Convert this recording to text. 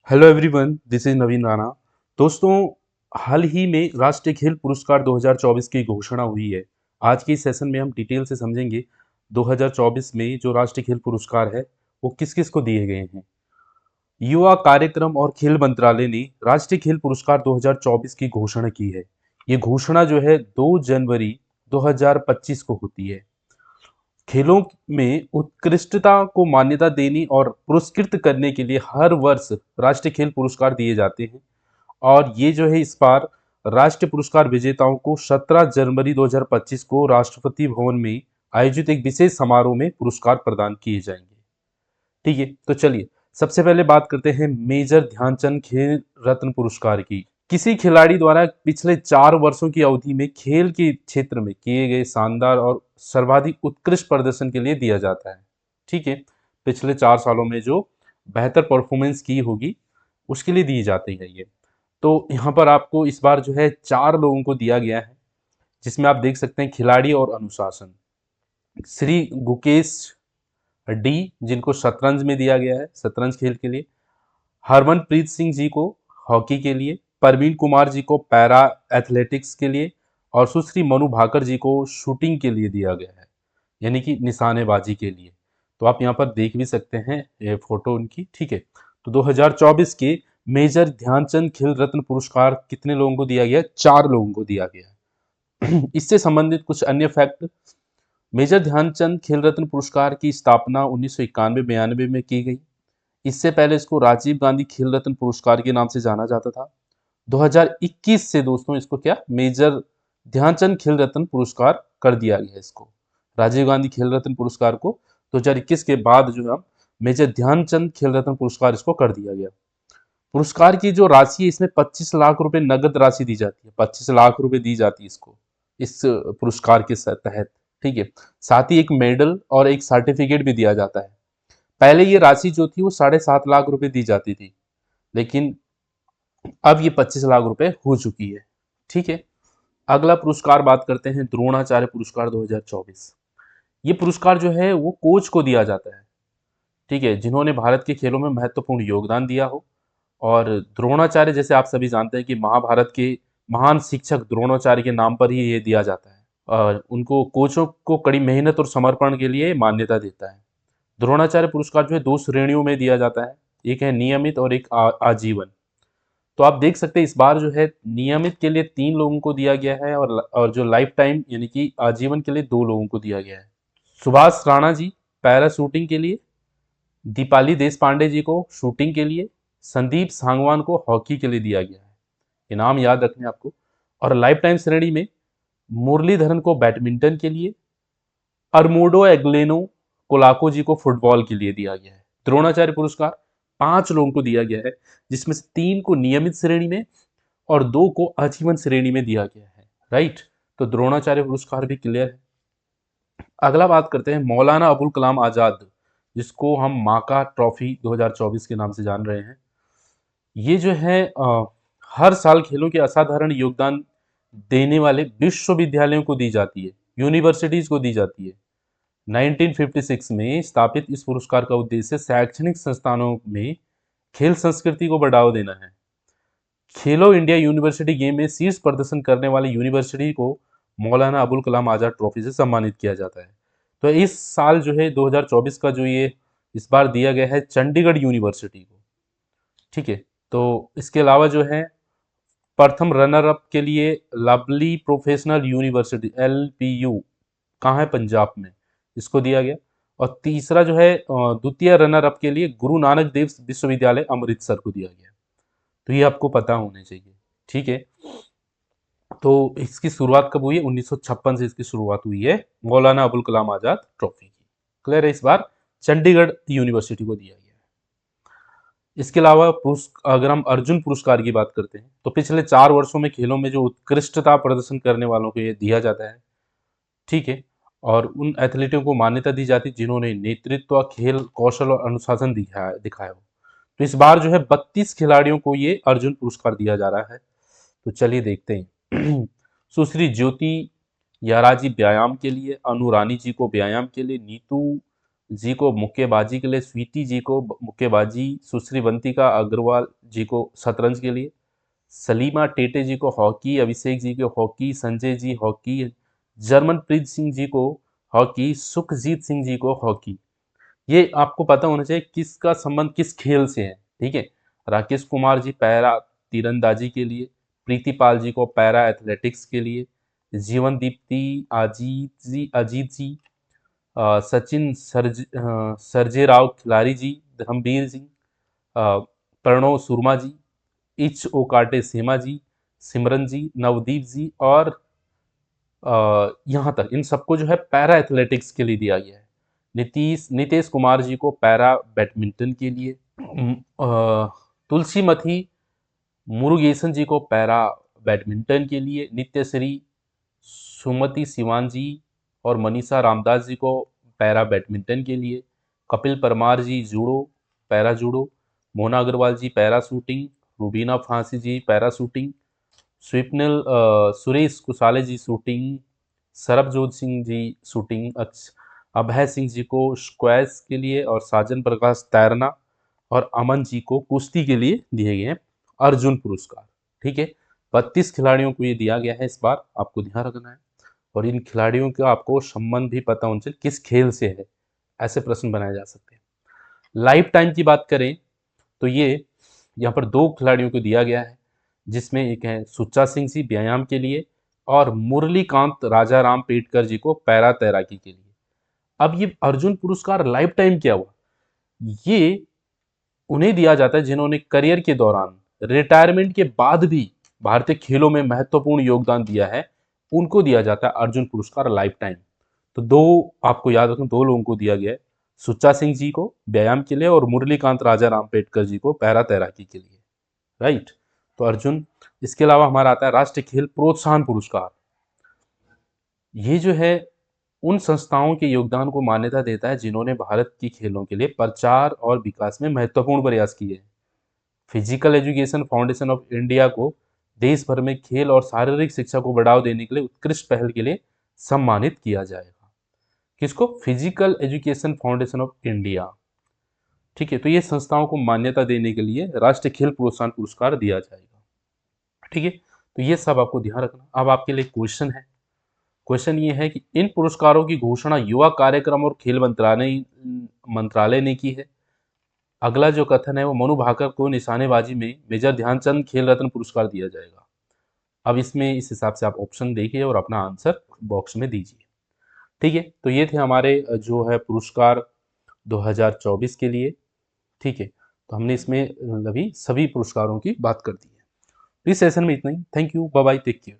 Hello everyone, this is नवीन राणा। दोस्तों, हाल ही में राष्ट्रीय खेल पुरस्कार 2024 की घोषणा हुई है। आज के इस सेशन में हम डिटेल से समझेंगे 2024 में जो राष्ट्रीय खेल पुरस्कार है वो किस किस को दिए गए हैं। युवा कार्यक्रम और खेल मंत्रालय ने राष्ट्रीय खेल पुरस्कार 2024 की घोषणा की है। ये घोषणा जो है 2 जनवरी 2025 को होती है। खेलों में उत्कृष्टता को मान्यता देने और पुरस्कृत करने के लिए हर वर्ष राष्ट्रीय खेल पुरस्कार दिए जाते हैं। और ये जो है इस बार राष्ट्रीय पुरस्कार विजेताओं को 17 जनवरी 2025 को राष्ट्रपति भवन में आयोजित एक विशेष समारोह में पुरस्कार प्रदान किए जाएंगे। ठीक है, तो चलिए सबसे पहले बात करते हैं मेजर ध्यानचंद खेल रत्न पुरस्कार की। किसी खिलाड़ी द्वारा पिछले 4 वर्षों की अवधि में खेल के क्षेत्र में किए गए शानदार और सर्वाधिक उत्कृष्ट प्रदर्शन के लिए दिया जाता है। ठीक है, पिछले 4 सालों में जो बेहतर परफॉर्मेंस की होगी उसके लिए दी जाती है ये। तो यहाँ पर आपको इस बार जो है 4 लोगों को दिया गया है, जिसमें आप देख सकते हैं खिलाड़ी और अनुशासन। श्री गुकेश डी, जिनको शतरंज में दिया गया है, शतरंज खेल के लिए। हरमनप्रीत सिंह जी को हॉकी के लिए। परवीन कुमार जी को पैरा एथलेटिक्स के लिए। और सुश्री मनु भाकर जी को शूटिंग के लिए दिया गया है, यानी कि निशानेबाजी के लिए। तो आप यहाँ पर देख भी सकते हैं ये फोटो उनकी। ठीक है, तो 2024 के मेजर ध्यानचंद खेल रत्न पुरस्कार कितने लोगों को दिया गया है? 4 लोगों को दिया गया है। इससे संबंधित कुछ अन्य फैक्ट। मेजर ध्यानचंद खेल रत्न पुरस्कार की स्थापना 1991-92 में की गई। इससे पहले इसको राजीव गांधी खेल रत्न पुरस्कार के नाम से जाना जाता था। 2021 से दोस्तों इसको क्या मेजर ध्यानचंद खेल रत्न पुरस्कार कर दिया गया। इसको राजीव गांधी खेल रत्न पुरस्कार को 2021 के बाद जो है मेजर ध्यानचंद खेल रत्न पुरस्कार इसको कर दिया गया। पुरस्कार की जो राशि है इसमें 25 लाख रुपए नगद राशि दी जाती है। 25 लाख रुपए दी जाती है इसको, इस पुरस्कार के तहत। ठीक है, साथ ही एक मेडल और एक सर्टिफिकेट भी दिया जाता है। पहले ये राशि जो थी वो 7.5 लाख रुपए दी जाती थी, लेकिन अब ये 25 लाख रुपए हो चुकी है। ठीक है, अगला पुरस्कार बात करते हैं द्रोणाचार्य पुरस्कार 2024। ये पुरस्कार जो है वो कोच को दिया जाता है। ठीक है, जिन्होंने भारत के खेलों में महत्वपूर्ण योगदान दिया हो। और द्रोणाचार्य जैसे आप सभी जानते हैं कि महाभारत के महान शिक्षक द्रोणाचार्य के नाम पर ही ये दिया जाता है। और उनको कोचों को कड़ी मेहनत और समर्पण के लिए मान्यता देता है। द्रोणाचार्य पुरस्कार जो है 2 श्रेणियों में दिया जाता है, एक है नियमित और एक आजीवन। तो आप देख सकते हैं इस बार जो है नियमित के लिए 3 लोगों को दिया गया है, और जो लाइफ टाइम यानी कि आजीवन के लिए 2 लोगों को दिया गया है। सुभाष राणा जी पैरा शूटिंग के लिए। दीपाली देश पांडे जी को शूटिंग के लिए। संदीप सांगवान को हॉकी के लिए दिया गया है। ये नाम याद रखने आपको। और लाइफ टाइम श्रेणी में मुरलीधरन को बैडमिंटन के लिए। अरमोडो एग्लेनो कोलाको जी को फुटबॉल के लिए दिया गया है। द्रोणाचार्य पुरस्कार 5 लोगों को दिया गया है, जिसमें से 3 को नियमित श्रेणी में और 2 को आजीवन श्रेणी में दिया गया है। राइट, तो द्रोणाचार्य पुरस्कार भी क्लियर है। अगला बात करते हैं मौलाना अबुल कलाम आजाद, जिसको हम माका ट्रॉफी 2024 के नाम से जान रहे हैं। ये जो है हर साल खेलों के असाधारण योगदान देने वाले विश्वविद्यालयों को दी जाती है, यूनिवर्सिटीज को दी जाती है। 1956 में स्थापित इस पुरस्कार का उद्देश्य शैक्षणिक संस्थानों में खेल संस्कृति को बढ़ावा देना है। खेलो इंडिया यूनिवर्सिटी गेम में शीर्ष प्रदर्शन करने वाली यूनिवर्सिटी को मौलाना अबुल कलाम आजाद ट्रॉफी से सम्मानित किया जाता है। तो इस साल जो है 2024 का जो ये इस बार दिया गया है चंडीगढ़ यूनिवर्सिटी को। ठीक है, तो इसके अलावा जो है प्रथम रनर अप के लिए लवली प्रोफेशनल यूनिवर्सिटी LPU, कहाँ है? पंजाब में, इसको दिया गया। और तीसरा जो है द्वितीय रनर अप के लिए गुरु नानक देव विश्वविद्यालय अमृतसर को दिया गया। तो ये आपको पता होना चाहिए। ठीक है, तो इसकी शुरुआत कब हुई है? 1956 से इसकी शुरुआत हुई है मौलाना अबुल कलाम आजाद ट्रॉफी की। क्लियर है? इस बार चंडीगढ़ यूनिवर्सिटी को दिया गया है। इसके अलावा अगर हम अर्जुन पुरस्कार की बात करते हैं तो पिछले 4 वर्षों में खेलों में जो उत्कृष्टता प्रदर्शन करने वालों को ये दिया जाता है। ठीक है, और उन एथलीटों को मान्यता दी जाती है जिन्होंने नेतृत्व, खेल कौशल और अनुशासन दिखाया हो। तो इस बार जो है 32 खिलाड़ियों को ये अर्जुन पुरस्कार दिया जा रहा है। तो चलिए देखते हैं। सुश्री ज्योति याराजी व्यायाम के लिए। अनु रानी जी को व्यायाम के लिए। नीतू जी को मुक्केबाजी के लिए, स्वीटी जी को मुक्केबाजी, सुश्री बंतिका अग्रवाल जी को शतरंज के लिए, सलीमा टेटे जी को हॉकी, अभिषेक जी को हॉकी, संजय जी हॉकी, जर्मनप्रीत सिंह जी को हॉकी, सुखजीत सिंह जी को हॉकी। ये आपको पता होना चाहिए किसका संबंध किस खेल से है, ठीक है। राकेश कुमार जी पैरा तीरंदाजी के लिए, प्रीतिपाल जी को पैरा एथलेटिक्स के लिए, जीवन दीप्ति अजीत जी, सचिन सर्जेराव खिलारी जी, धर्मवीर सिंह, प्रणव सुरमा जी, इच ओकाटे सेमा जी, सिमरन जी, नवदीप जी और यहाँ तक इन सबको जो है पैरा एथलेटिक्स के लिए दिया गया है। नितेश कुमार जी को पैरा बैडमिंटन के लिए, तुलसीमती मुरुगेसन जी को पैरा बैडमिंटन के लिए, नित्यश्री सुमति सिवान जी और मनीषा रामदास जी को पैरा बैडमिंटन के लिए, Kapil Parmar ji judo para judo, Mona Agarwal ji para shooting, Rubina Francis ji para shooting, Suresh Kusale ji shooting, Sarabjot Singh ji shooting, Abhay Singh ji को स्क्वैश के लिए और साजन प्रकाश तैरना और अमन जी को कुश्ती के लिए दिए गए हैं अर्जुन पुरस्कार। ठीक है, 32 खिलाड़ियों को ये दिया गया है इस बार, आपको ध्यान रखना है। और इन खिलाड़ियों का आपको संबंध भी पता होना चाहिए किस खेल से है, ऐसे प्रश्न बनाए जा सकते हैं। लाइफ टाइम की बात करें तो ये यहाँ पर 2 खिलाड़ियों को दिया गया है, जिसमें एक है सुच्चा सिंह जी व्यायाम के लिए और मुरलीकांत राजाराम पेटकर जी को पैरा तैराकी के लिए। अब ये अर्जुन पुरस्कार लाइफ टाइम क्या हुआ, ये उन्हें दिया जाता है जिन्होंने करियर के दौरान रिटायरमेंट के बाद भी भारतीय खेलों में महत्वपूर्ण योगदान दिया है, उनको दिया जाता है अर्जुन पुरस्कार लाइफ टाइम। तो 2 आपको याद रखना, 2 लोगों को दिया गया है, सुच्चा सिंह जी को व्यायाम के लिए और मुरलीकांत राजा राम पेटकर जी को पैरा तैराकी के लिए, राइट। तो अर्जुन, इसके अलावा हमारा आता है राष्ट्रीय खेल प्रोत्साहन पुरस्कार। ये जो है उन संस्थाओं के योगदान को मान्यता देता है जिन्होंने भारत की खेलों के लिए प्रचार और विकास में महत्वपूर्ण प्रयास किए हैं। Physical education foundation of India को देश भर में खेल और शारीरिक शिक्षा को बढ़ावा देने के लिए उत्कृष्ट पहल के लिए सम्मानित किया जाएगा। किसको? Physical education foundation of India. ठीक है, तो ये संस्थाओं को मान्यता देने के लिए राष्ट्रीय खेल प्रोत्साहन पुरस्कार दिया जाएगा। ठीक है, तो ये सब आपको ध्यान रखना। अब आपके लिए क्वेश्चन है, क्वेश्चन ये है कि इन पुरस्कारों की घोषणा युवा कार्यक्रम और खेल मंत्रालय ने की है। अगला जो कथन है वो मनु भाकर को निशानेबाजी में मेजर ध्यानचंद खेल रत्न पुरस्कार दिया जाएगा। अब इसमें इस हिसाब से आप ऑप्शन देखिए और अपना आंसर बॉक्स में दीजिए। ठीक है, तो ये थे हमारे जो है पुरस्कार 2024 के लिए। ठीक है, तो हमने इसमें अभी सभी पुरस्कारों की बात कर दी है। इस सेशन में इतना ही। Thank you, bye bye, take care.